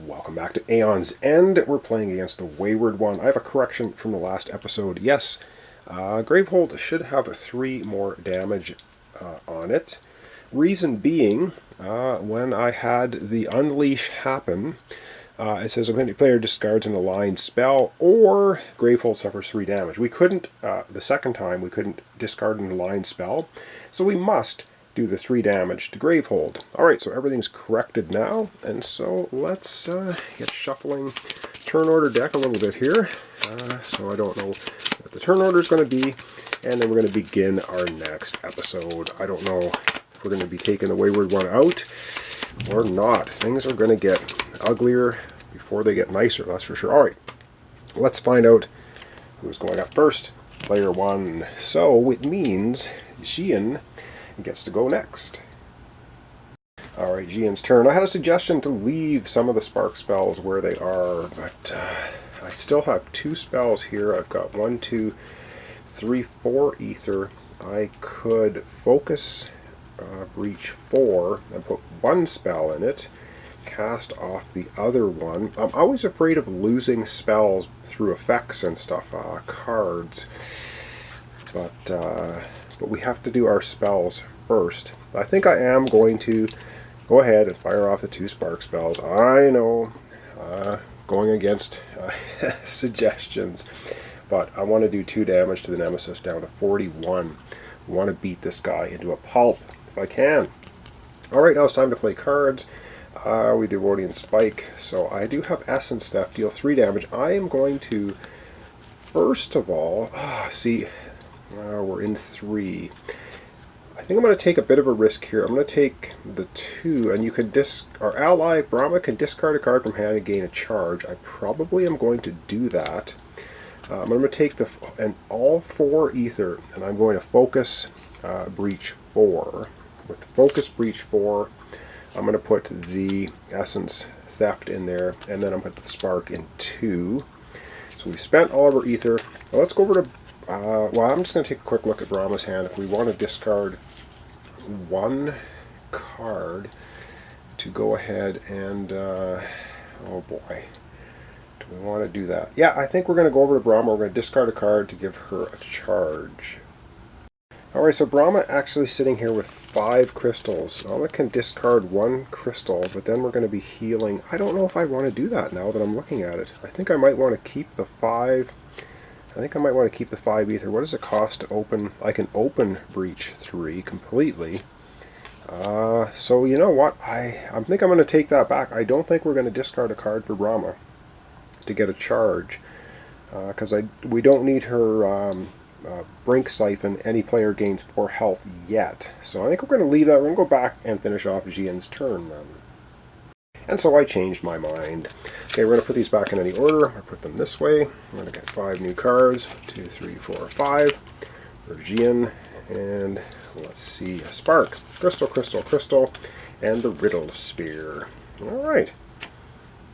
Welcome back to Aeons, and we're playing against the Wayward One. I have a correction from the last episode. Yes, Gravehold should have 3 more damage on it. Reason being, when I had the Unleash happen, it says if any player discards an aligned spell or Gravehold suffers 3 damage. We couldn't, the second time, we couldn't discard an aligned spell, so we must do the 3 damage to Gravehold. Alright, so everything's corrected now, and so let's get shuffling turn order deck a little bit here. So I don't know what the turn order is going to be, and then we're going to begin our next episode. I don't know if we're going to be taking the Wayward One out or not. Things are going to get uglier before they get nicer, that's for sure. Alright, let's find out who's going up first. Player 1. So it means Gian gets to go next. Alright, Gian's turn. I had a suggestion to leave some of the spark spells where they are, but I still have 2 spells here. I've got 1, 2, 3, 4 ether. I could focus breach 4 and put 1 spell in it, cast off the other one. I'm always afraid of losing spells through effects and stuff, cards, but we have to do our spells first. I think I am going to go ahead and fire off the 2 spark spells. I know, going against suggestions, but I want to do 2 damage to the Nemesis down to 41. I want to beat this guy into a pulp if I can. Alright, now it's time to play cards. We do Rhodian Spike, so I do have Essence Theft, deal 3 damage. I am going to, first of all, we're in 3. I think I'm going to take a bit of a risk here. I'm going to take the 2, and you can our ally Brahma can discard a card from hand and gain a charge. I probably am going to do that. I'm going to take all 4 ether, and I'm going to focus breach 4. With focus breach 4, I'm going to put the essence theft in there, and then I'm going to put the spark in 2. So we spent all of our ether. Now let's go over to well, I'm just going to take a quick look at Brahma's hand. If we want to discard 1 card to go ahead and, oh boy, do we want to do that? Yeah, I think we're going to go over to Brahma. We're going to discard a card to give her a charge. Alright, so Brahma actually sitting here with 5 crystals. Brahma can discard 1 crystal, but then we're going to be healing. I don't know if I want to do that now that I'm looking at it. I think I might want to keep the 5. I think I might want to keep the 5 ether. What does it cost to open? I can open breach 3 completely. So you know what? I think I'm going to take that back. I don't think we're going to discard a card for Brahma to get a charge, because we don't need her Brink Siphon. Any player gains 4 health yet. So I think we're going to leave that. We're going to go back and finish off Gian's turn then. And so I changed my mind. Okay, we're going to put these back in any order. I put them this way. I'm going to get 5 new cards. 2, 3, 4, 5. For Gian. And let's see, a spark. Crystal, crystal, crystal. And the Riddle Sphere. Alright.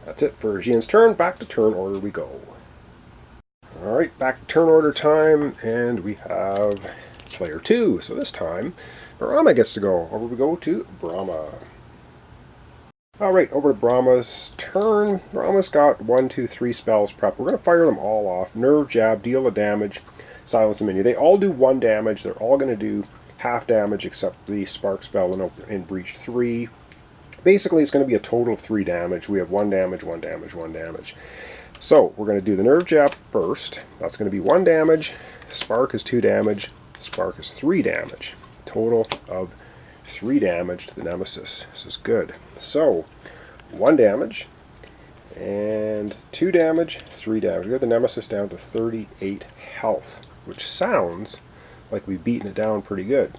That's it for Gian's turn. Back to turn order we go. Alright, back to turn order time. And we have player 2. So this time, Brahma gets to go. Over we go to Brahma. Alright, over to Brahma's turn. Brahma's got 1, 2, 3 spells prep. We're going to fire them all off. Nerve Jab, deal a damage, silence a minion. They all do 1 damage. They're all going to do half damage except the spark spell in breach 3. Basically, it's going to be a total of 3 damage. We have 1 damage, 1 damage, 1 damage. So, we're going to do the Nerve Jab first. That's going to be 1 damage. Spark is 2 damage. Spark is 3 damage. Total of 3 damage to the Nemesis. This is good. So, 1 damage, and 2 damage, 3 damage. We got the Nemesis down to 38 health, which sounds like we've beaten it down pretty good.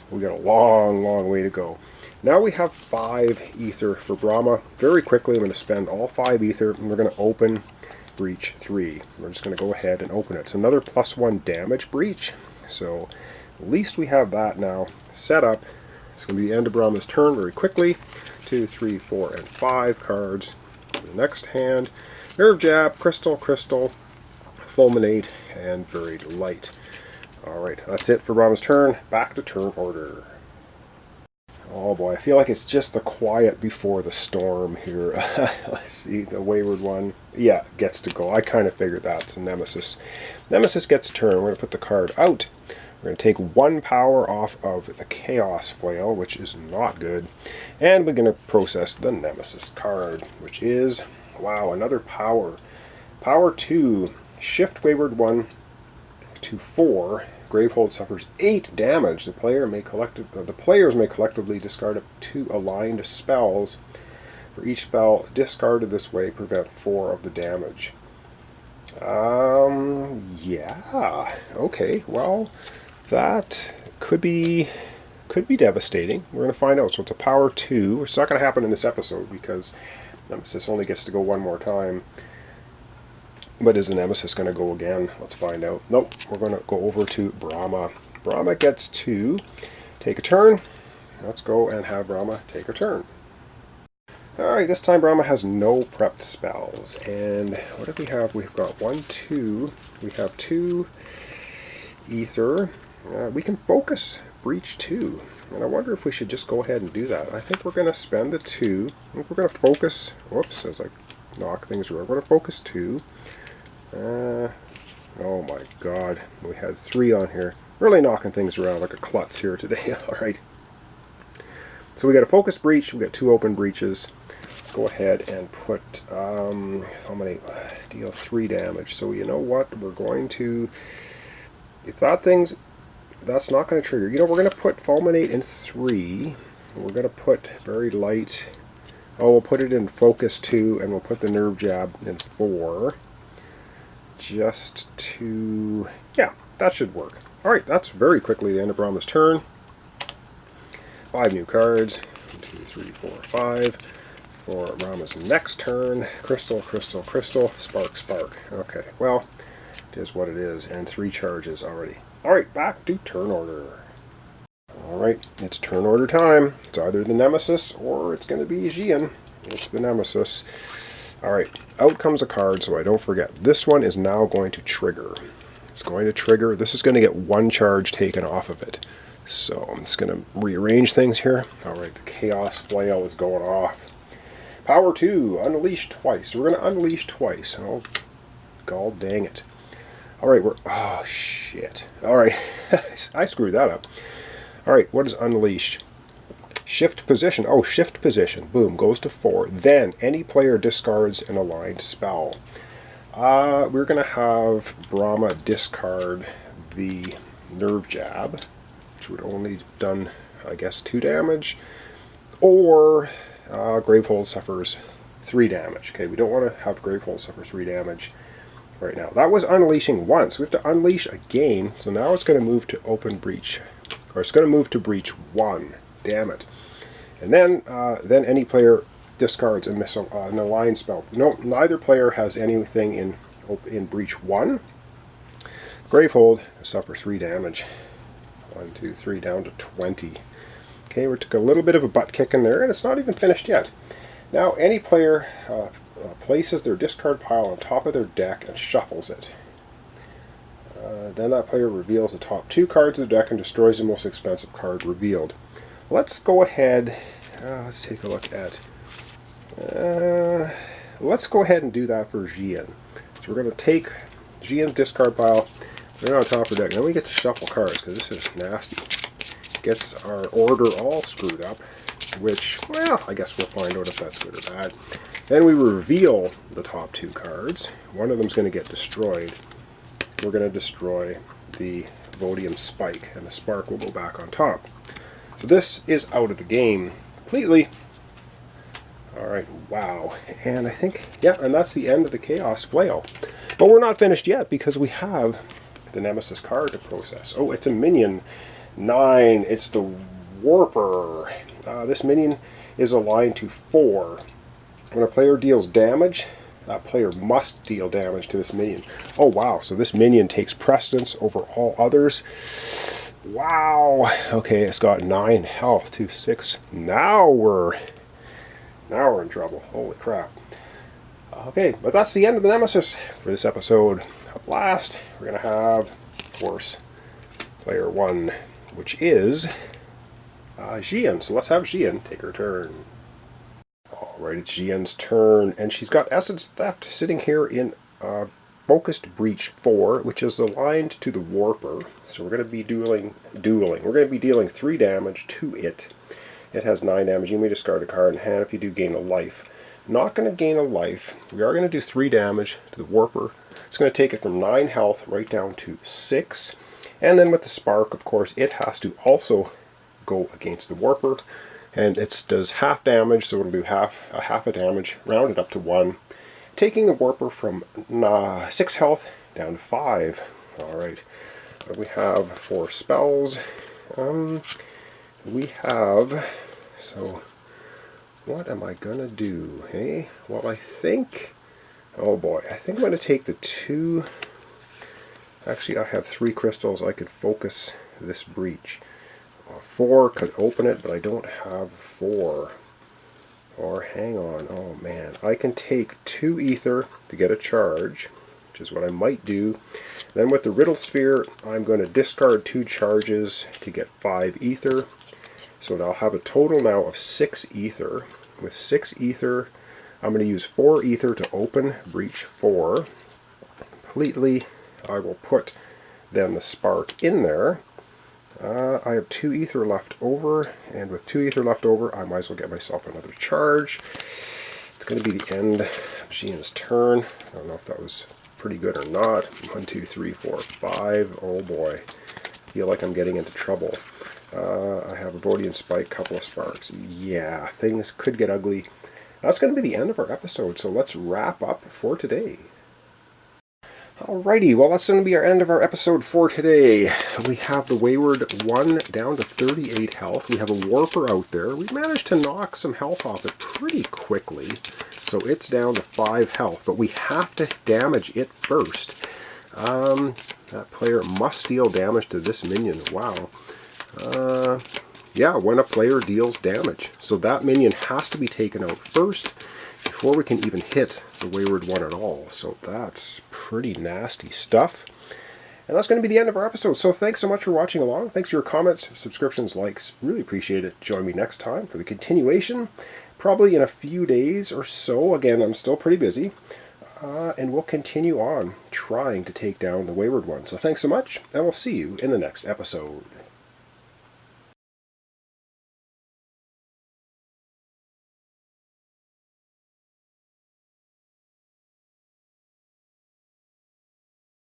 We got a long, long way to go. Now we have 5 ether for Brahma. Very quickly, I'm going to spend all 5 ether, and we're going to open breach 3. We're just going to go ahead and open it. It's another +1 damage breach, so at least we have that now set up. It's going to be the end of Brahma's turn very quickly. 2, 3, 4, and 5 cards. The next hand, Nerve Jab, Crystal, Crystal, Fulminate, and Buried Light. Alright, that's it for Brahma's turn. Back to turn order. Oh boy, I feel like it's just the quiet before the storm here. Let's see, the Wayward One. Yeah, gets to go. I kind of figured that's a Nemesis. Nemesis gets a turn. We're going to put the card out. We're going to take 1 power off of the Chaos Flail, which is not good. And we're going to process the Nemesis card, which is, wow, another power. Power 2, shift Wayward One to 4. Gravehold suffers 8 damage. The players may collectively discard up 2 aligned spells. For each spell discarded this way, prevent 4 of the damage. Yeah. Okay. Well, that could be devastating. We're going to find out. So it's a power 2, which is not going to happen in this episode because Nemesis only gets to go 1 more time. But is the Nemesis going to go again? Let's find out. Nope. We're going to go over to Brahma. Brahma gets to take a turn. Let's go and have Brahma take a turn. Alright, this time Brahma has no prepped spells. And what do we have? We've got 1, 2. We have 2 Ether. We can focus Breach 2. And I wonder if we should just go ahead and do that. I think we're going to spend the 2. I think we're going to focus. Whoops, as I knock things around. We're going to focus 2. Oh my god, we had 3 on here. Really knocking things around like a klutz here today. Alright. So we got a focus breach, we got 2 open breaches. Let's go ahead and put, how many? Deal 3 damage. So you know what? We're going to, if that's not going to trigger. You know, we're going to put Fulminate in 3. We're going to put Very Light. Oh, we'll put it in focus 2, and we'll put the Nerve Jab in 4. Just to, yeah, that should work. Alright, that's very quickly the end of Brahma's turn. 5 new cards. 1, 2, 3, 4, 5. For Brahma's next turn. Crystal, crystal, crystal. Spark, spark. Okay, well, it is what it is. And 3 charges already. Alright, back to turn order. Alright, it's turn order time. It's either the Nemesis or it's going to be Aeon. It's the Nemesis. Alright, out comes a card, so I don't forget. This one is now going to trigger. It's going to trigger. This is going to get 1 charge taken off of it. So I'm just going to rearrange things here. Alright, the Chaos Flail is going off. Power 2, unleash twice. So we're going to unleash twice. Oh, god dang it. Alright, oh shit. Alright, I screwed that up. Alright, what is unleashed? Shift position. Oh, shift position. Boom, goes to 4. Then any player discards an aligned spell. We're going to have Brahma discard the Nerve Jab, which would only have done, I guess, 2 damage. Or Gravehold suffers 3 damage. Okay, we don't want to have Gravehold suffer 3 damage right now. That was unleashing once. We have to unleash again. So now it's going to move to open breach. Or it's going to move to breach 1. Damn it. And then any player discards an aligned spell. No, neither player has anything in breach 1. Gravehold suffers 3 damage. 1, 2, 3, down to 20. Okay, we took a little bit of a butt kick in there, and it's not even finished yet. Now, any player places their discard pile on top of their deck and shuffles it. Then that player reveals the top 2 cards of the deck and destroys the most expensive card revealed. Let's go ahead, let's take a look at, let's go ahead and do that for Aeon. So we're going to take Aeon's discard pile, put it on top of the deck, and then we get to shuffle cards, because this is nasty. Gets our order all screwed up, which, well, I guess we'll find out if that's good or bad. Then we reveal the top 2 cards. One of them's going to get destroyed. We're going to destroy the Vodium Spike, and the Spark will go back on top. So this is out of the game completely. Alright, wow. And I think, yeah, and that's the end of the Chaos Flail. But we're not finished yet, because we have the Nemesis card to process. Oh, it's a minion. 9. It's the Warper. This minion is aligned to 4. When a player deals damage, that player must deal damage to this minion. Oh, wow. So this minion takes precedence over all others. Wow. Okay, it's got 9 health to 6. Now we're in trouble. Holy crap. Okay, but that's the end of the Nemesis for this episode. At last, we're going to have, of course, player 1, which is Xian. So let's have Xian take her turn. Alright, it's Xian's turn, and she's got Essence Theft sitting here in Focused Breach 4, which is aligned to the Warper. So we're going to be dueling. We're going to be dealing 3 damage to it. It has 9 damage. You may discard a card in hand if you do gain a life. Not going to gain a life. We are going to do 3 damage to the Warper. It's going to take it from 9 health right down to 6. And then with the Spark, of course, it has to also go against the Warper. And it does half damage, so it'll do half a damage, rounded up to 1. Taking the Warper from 6 health down to 5. Alright, what do we have for spells? We have, so what am I going to do, hey? Well, I think, oh boy, I think I'm going to take the 2, actually I have 3 crystals, I could focus this breach. 4 could open it, but I don't have 4. Or hang on, oh man, I can take 2 ether to get a charge, which is what I might do. Then with the Riddle Sphere, I'm going to discard 2 charges to get 5 ether. So I'll have a total now of 6 ether. With 6 ether, I'm going to use 4 ether to open breach 4. Completely, I will put then the Spark in there. I have 2 ether left over, and with 2 ether left over, I might as well get myself another charge. It's going to be the end of Xian's turn. I don't know if that was pretty good or not. 1, 2, 3, 4, 5. Oh boy. I feel like I'm getting into trouble. I have a Vodian Spike, couple of Sparks. Yeah, things could get ugly. That's going to be the end of our episode, so let's wrap up for today. Alrighty, well that's going to be our end of our episode for today. We have the Wayward One down to 38 health. We have a Warper out there. We managed to knock some health off it pretty quickly. So it's down to 5 health, but we have to damage it first. That player must deal damage to this minion. Wow. Yeah, when a player deals damage. So that minion has to be taken out first before we can even hit the Wayward One at all. So that's pretty nasty stuff. And that's going to be the end of our episode. So thanks so much for watching along. Thanks for your comments, subscriptions, likes. Really appreciate it. Join me next time for the continuation. Probably in a few days or so. Again, I'm still pretty busy. And we'll continue on trying to take down the Wayward One. So thanks so much, and we'll see you in the next episode.